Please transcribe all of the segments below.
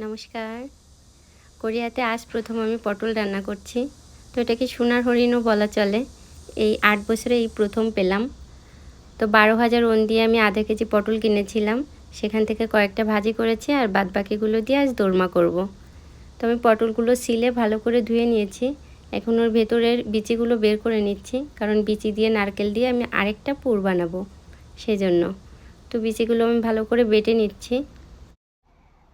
নমস্কার। কোরিয়াতে আজ প্রথম আমি পটল রান্না করছি। তো এটাকে সোনার হরিণও বলা চলে। এই ৮ বছরে এই প্রথম পেলাম। তো ১২,০০০ ওন দিয়ে আমি আধা কেজি পটল কিনেছিলাম। সেখান থেকে কয়েকটা ভাজি করেছি আর বাদবাকিগুলো দিয়ে আজ দোরমা করব। তো আমি পটলগুলো সিলে ভালো করে ধুয়ে নিয়েছি। এখন ওর ভেতরের বিচিগুলো বের করে নিচ্ছি, কারণ বিচি দিয়ে নারকেল দিয়ে আমি আরেকটা পুর বানাবো সেজন্য। তো বিচিগুলো আমি ভালো করে বেটে নিচ্ছি।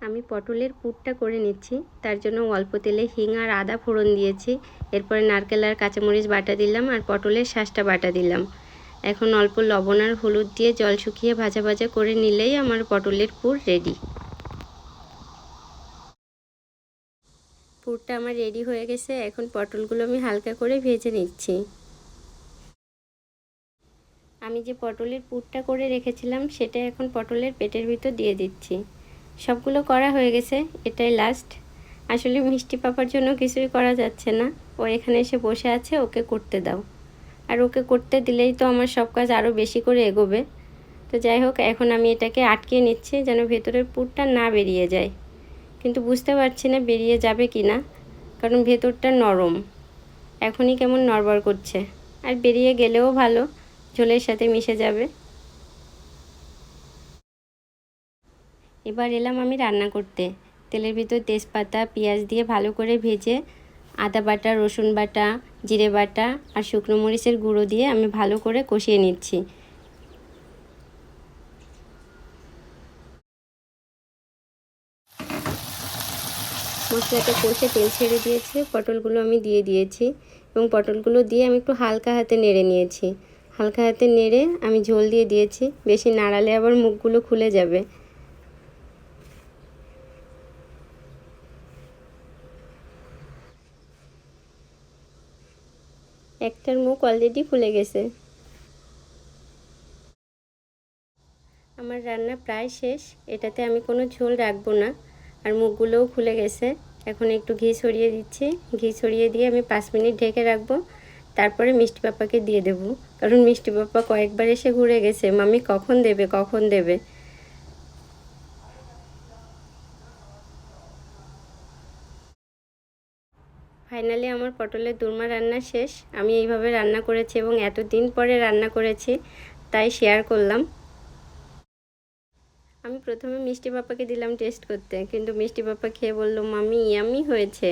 আমি পটলের পুরটা করে নিচ্ছি, তার জন্য অল্প তেলে হিং আর আদা ফোড়ন দিয়েছি। এরপরে নারকেল আর কাঁচামরিচ বাটা দিলাম আর পটলের শাঁসটা বাটা দিলাম। এখন অল্প লবণ আর হলুদ দিয়ে জল শুকিয়ে ভাজা ভাজা করে নিলেই আমার পটলের পুর রেডি। পুরটা আমার রেডি হয়ে গেছে। এখন পটলগুলো আমি হালকা করে ভেজে নিচ্ছি। আমি যে পটলের পুরটা করে রেখেছিলাম সেটা এখন পটলের পেটের ভিতর দিয়ে দিচ্ছি। সবগুলো করা হয়ে গেছে, এটাই লাস্ট। আসলে মিষ্টি পাপার জন্য কিছুই করা যাচ্ছে না, ও এখানে এসে বসে আছে, ওকে করতে দাও। আর ওকে করতে দিলেই তো আমার সব কাজ আরও বেশি করে এগোবে। তো যাই হোক, এখন আমি এটাকে আটকে নিচ্ছি যেন ভেতরের পুরটা না বেরিয়ে যায়। কিন্তু বুঝতে পারছি না বেরিয়ে যাবে কি না, কারণ ভেতরটা নরম, এখনই কেমন নড়বড় করছে। আর বেরিয়ে গেলেও ভালো, ঝোলের সাথে মিশে যাবে। এবার এলাম আমি রান্না করতে। তেলের ভিতর তেজপাতা পেঁয়াজ দিয়ে ভালো করে ভেজে আদা বাটা, রসুন বাটা, জিরে বাটা আর শুকনো মরিচের গুঁড়ো দিয়ে আমি ভালো করে কষিয়ে নিচ্ছি। মশলাটা কষে তেল ছেড়ে দিয়েছে, পটলগুলো আমি দিয়ে দিয়েছি এবং পটলগুলো দিয়ে আমি একটু হালকা হাতে নেড়ে নিয়েছি। হালকা হাতে নেড়ে আমি ঝোল দিয়ে দিয়েছি, বেশি নাড়ালে আবার মুখগুলো খুলে যাবে। একটার মুখ অলরেডি খুলে গেছে। আমার রান্না প্রায় শেষ, এটাতে আমি কোনো ঝোল রাখবো না। আর মুখগুলোও খুলে গেছে। এখন একটু ঘি ছড়িয়ে দিচ্ছি। ঘি ছড়িয়ে দিয়ে আমি 5 মিনিট ঢেকে রাখবো। তারপরে মিষ্টি পাপাকে দিয়ে দেব, কারণ মিষ্টি পাপা কয়েকবার এসে ঘুরে গেছে, মামি কখন দেবে কখন দেবে। ফাইনালি আমার পটলের দোরমা রান্না শেষ। আমি এইভাবে রান্না করেছি এবং এতদিন পরে রান্না করেছি, তাই শেয়ার করলাম। আমি প্রথমে মিষ্টি পাপাকে দিলাম টেস্ট করতে, কিন্তু মিষ্টি পাপা খেয়ে বলল, মামি ইয়াম্মি হয়েছে।